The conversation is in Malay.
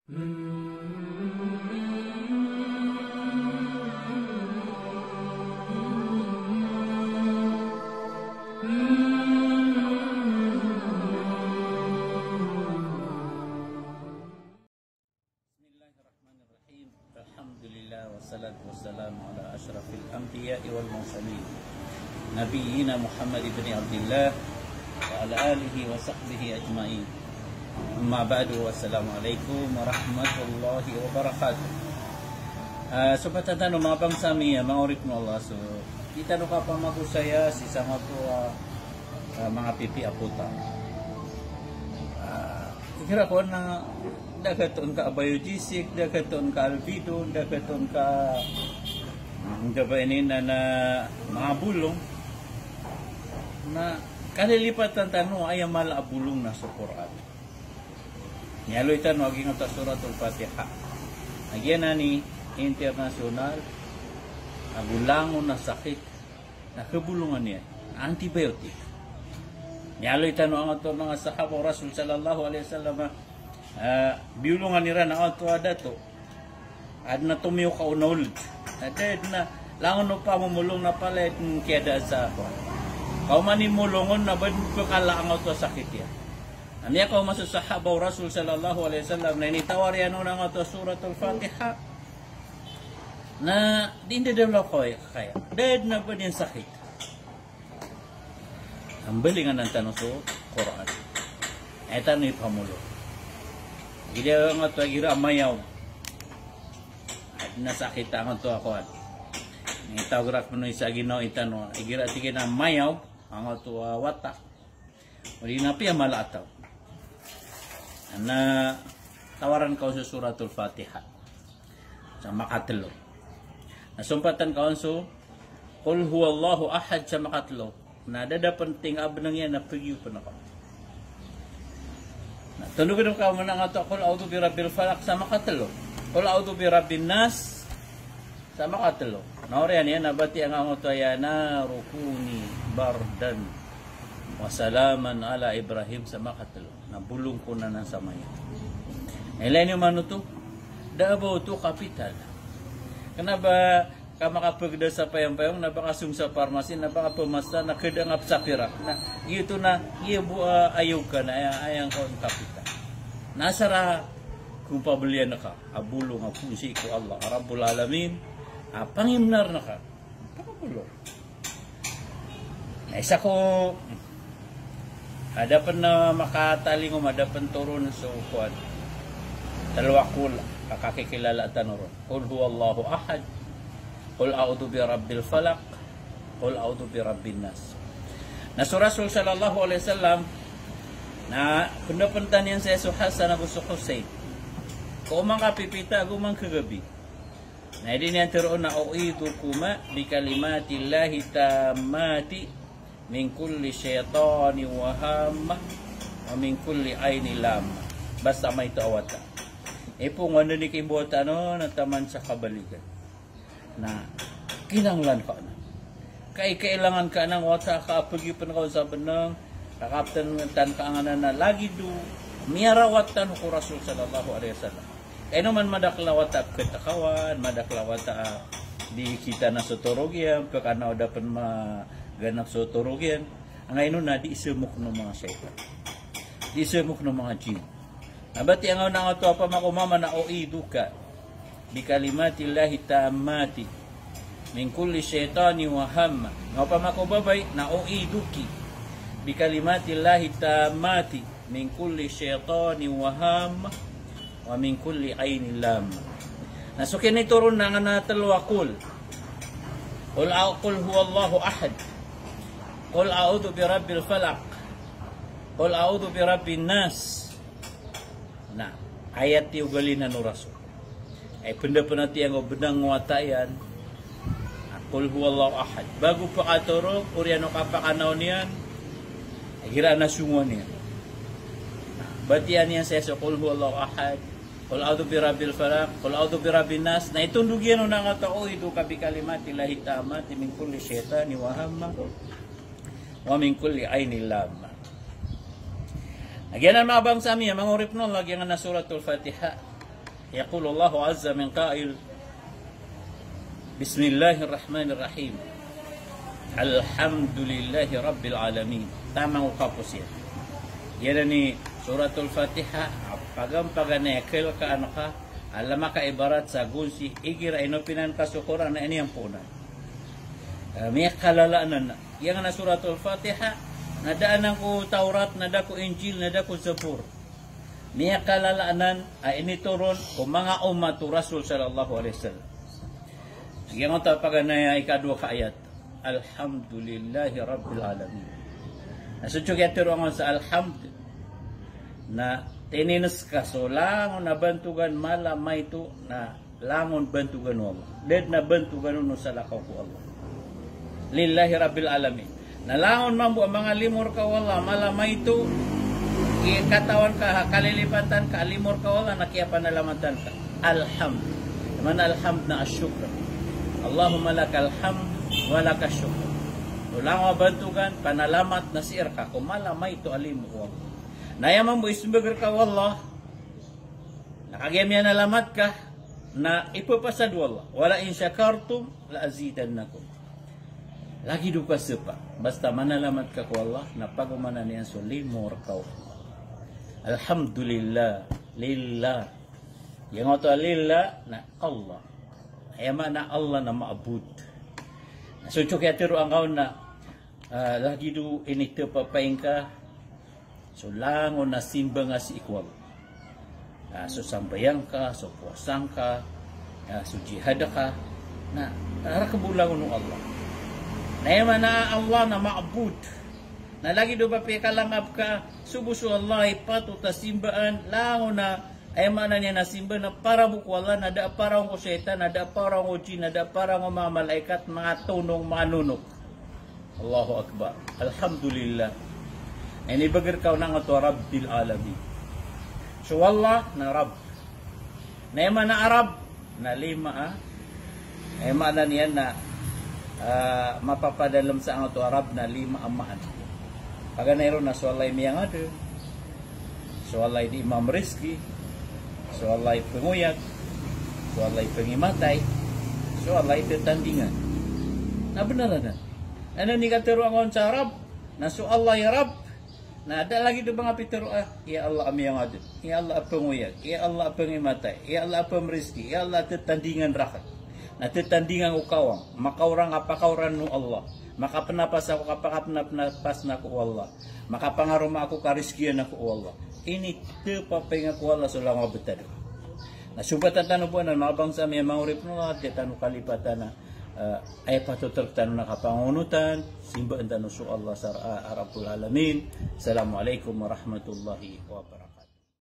Bismillahirrahmanirrahim. Alhamdulillah wassalatu wassalamu ala asyrafil anbiya'i wal mursalin Nabiyyina Muhammad ibn Abdullah wa ala alihi wa sahbihi ajma'in. Amma ba'du, wassalamualaikum warahmatullahi wabarakatuh. So patatano mga pangsami, mga urip mo Allah. So kita no kapamago saya si sama to mga pipi aputa. Kira ko na dagaton ka biogesic, dagaton ka albedo, dagaton ka gabainin na mga bulong na kalilipatan tanong ay mala bulong na sa Quran. Nyaloy tanong aging ata suratul Fatiha. Agyan na ni international agulangon na sakit na kabulungan niya, antibiotic. Nyaloy tanong ang ito mga sahaba Rasul sallallahu alaihi wasallam, biulungan nila na ito adato ad na tumiyo ka unol adad na langon no pa mamulong na pala itong kiyada sa ako kau manimulungon na ba kalaang ito sakit yan. Aniya kau masasahaba Rasul sallallahu alaihi wasallam na initawar yan unang ito suratul Fatiha na dindadalaw ko kaya dad na ba din sakit. Ang balingan ng tanong sa Quran ito na ipamulong. Gira nga to gira mayaw. At nasakit ang to ako at. Ni tawgrak mo isa ginaw itano. Gira tige na mayaw ang to wata. Uli na piya malataw. Na tawaran ka sa suratul Fatiha. Sa makatlo. Nasumpatan ka so Qul huwallahu ahad sa makatlo. Nadadapan tingab nang yan na pagyo pa na ka. Tunugin ka mo na nga ito, Qul a'udhu bi rabbil falaq sa makatlo. Qul a'udhu bi rabbin nas sa makatlo. Nauriyan yan, nabati ang ang ito, ya narukuni bardan wa salaman ala Ibrahim sa makatlo. Nabulong ko na ng samaya. Ilan yung mano ito? Dabaw ito kapital. Kana ba ka makapagda sa payang-payang, nabakasung sa parmasi, nabakapamasta, nakadangap sa pirak, na ito na, ayaw ka na, ayang ko ang kapital. Nasara, kung pabalian na ka, abulong, apusi ko Allah, Rabbul Alamin, pangimnar na ka, pakabulong. Isa ko, hadapan na makataling o madapan turo na sa ukuan, talwakul, kakakikilala at tanuron, Qul huwallahu ahad, Qul a'udhu bi rabbil falaq, Qul a'udhu bi rabbin nas. Na sa Rasul sallallahu alaihi wasallam na punapuntan yan sa Yesu Hasan Abu Hussein. Kung mang kapipita, gumang kagabi. Na hindi niyan tiroon na u'idu kuma bi kalimatillahi tamati min kulli syaitani wa hamma wa min kulli aini lamma. Basta may taawata. Ipong ano ni kibuota no, nataman sa kabalikan. Na kinanglan ka na. Kailangan ka ng wata ka pagipan ka sa benang kakaptan tan ka nga na lagi do miyarawatan ko Rasul sallallahu alaihi wasallam. Kaya naman madaklawata ketakawan, madaklawata di kita na sotorogyan, kakanaw dapat maganap sotorogyan. Ang ngayon na di isumok ng mga syaitan. Di isumok ng mga jin. Abati ang nga ito pa makumama na oidu ka. Bi kalimatillahi tammati min kulli syaitani wa hamma. Nga pa makubabay na uiduki bi kalimatillahi tammati min kulli syaitani wa hamma wa min kulli aini lamma. Nasukin ito ron na nga natalwakul. Qul huwallahu ahad. Qul a'udhu bi rabbil falaq. Qul a'udhu bi rabbin nas. Na ayat ti ugali na no Rasul. Ay punda pa natin ang benang watayan. Qul huwallahu ahad. Bago pa katuro, kuriano kapakanaw niyan, ay gira na sungo niya. Batian niya sa Qul huwallahu ahad. Qul a'udhu bi rabbil falaq. Qul a'udhu bi rabbin nas. Na itundog yan na nga tao, ito kabi kalimatillahi tammati min kulli syaitani wa hamma wa min kulli aini lamma. Agyan ang mga bang sa amin, mga urip nun, lagyan nga na suratul Fatiha. يقول الله عز من قائل بسم الله الرحمن الرحيم الحمد لله رب العالمين. Tamang ukapos yan. Yan ni suratul Fatiha. Pagam-paganekel ka ano ka. Alam ka ibarat sa gunsi. Igira inopinan ka sukuran na ini ang punan. May kalalaanan na. Yang na suratul Fatiha. Nadaanan ko Taurat, nada ko Injil, nada ko Zabur. May kalalaanan ay inituron o mga umat o Rasul sallallahu alaihi wasallam. Sige mo ito paganaya ikadwa ka ayat. Alhamdulillahi Rabbil Alamin. Nasudyo kaya tiruangan sa alhamd na tininas ka. So langon na bantugan malamay ito na langon bantugan mo Allah. Led na bantugan mo sa lakaw ko Allah. Lillahi Rabbil Alamin. Nalangon man po ang mga limor ka wala, malamay ito, katawan ka, kalilipatan ka, limor ka wala, nakiyapanalamantan ka. Alhamd. Naman alhamd na asyukra. Allahumma lakal hamd, walaka syukra. Ulang mabantugan, panalamat na siir ka, kung malamay ito alimor ko wala. Nayaman mo ismbagar ka wala, nakagayam yan alamat ka, na ipapasad wala. Wala in syakartum, la azidannakum. Lagi duka sepa. Basta manalamat ka ko Allah na pagumanan niyan so limor kau. Alhamdulillah. Lillah. Yang ito lillah na Allah. Ayama na Allah na maabud. So kaya tiro ang kaon na lagi do inito papain ka. So langon na simba nga si ikwal. So sambayang ka, so puasang ka, so jihad ka. Na rakabulangon ng Allah. Nayaman na Allah na maabud. Na lagi do ba pikalangap ka, subuso Allah ipatuta simbaan, lango na ayaman na niya na simba na para bukwala, na da para ko syaitan, na da para ko jin, na da para ko mga malaikat, mga tunong, mga nunok. Allahu Akbar. Alhamdulillah. Ini bagar kau na nga to Rabbil Alamin. So Allah na Rabb. Nayaman na Arab, na lima ayaman na niya na mapapadalam sa ang ito Arab na lima amahan. Paganayro na sualay miyang ada, sualay di Imam Rizki, sualay penguyag, sualay pengimatay, sualay tetandingan. Na benar na. Ano ni katero ang sa Arab? Na sualay Rab, na ada lagi do mga pitero ya Allah amiyang ada, ya Allah penguyag, ya Allah pengimatay, ya Allah pemrizki, ya Allah tetandingan rakat. Natetandingan ko kawang, makawrang apakawran no Allah, makapenapas ako kapakapenapas na ko Allah, makapangaroma ako kariskian na ko Allah. Ini tepapay nga ko Allah so lang mabetado. Nasubatan tanong po na mga bangsa may maurip no at tanong kalipatan na ay patutok tanong nakapangunutan, simbaan tanong so Allah sa Rabbul Alamin. Assalamualaikum warahmatullahi wabarakatuh.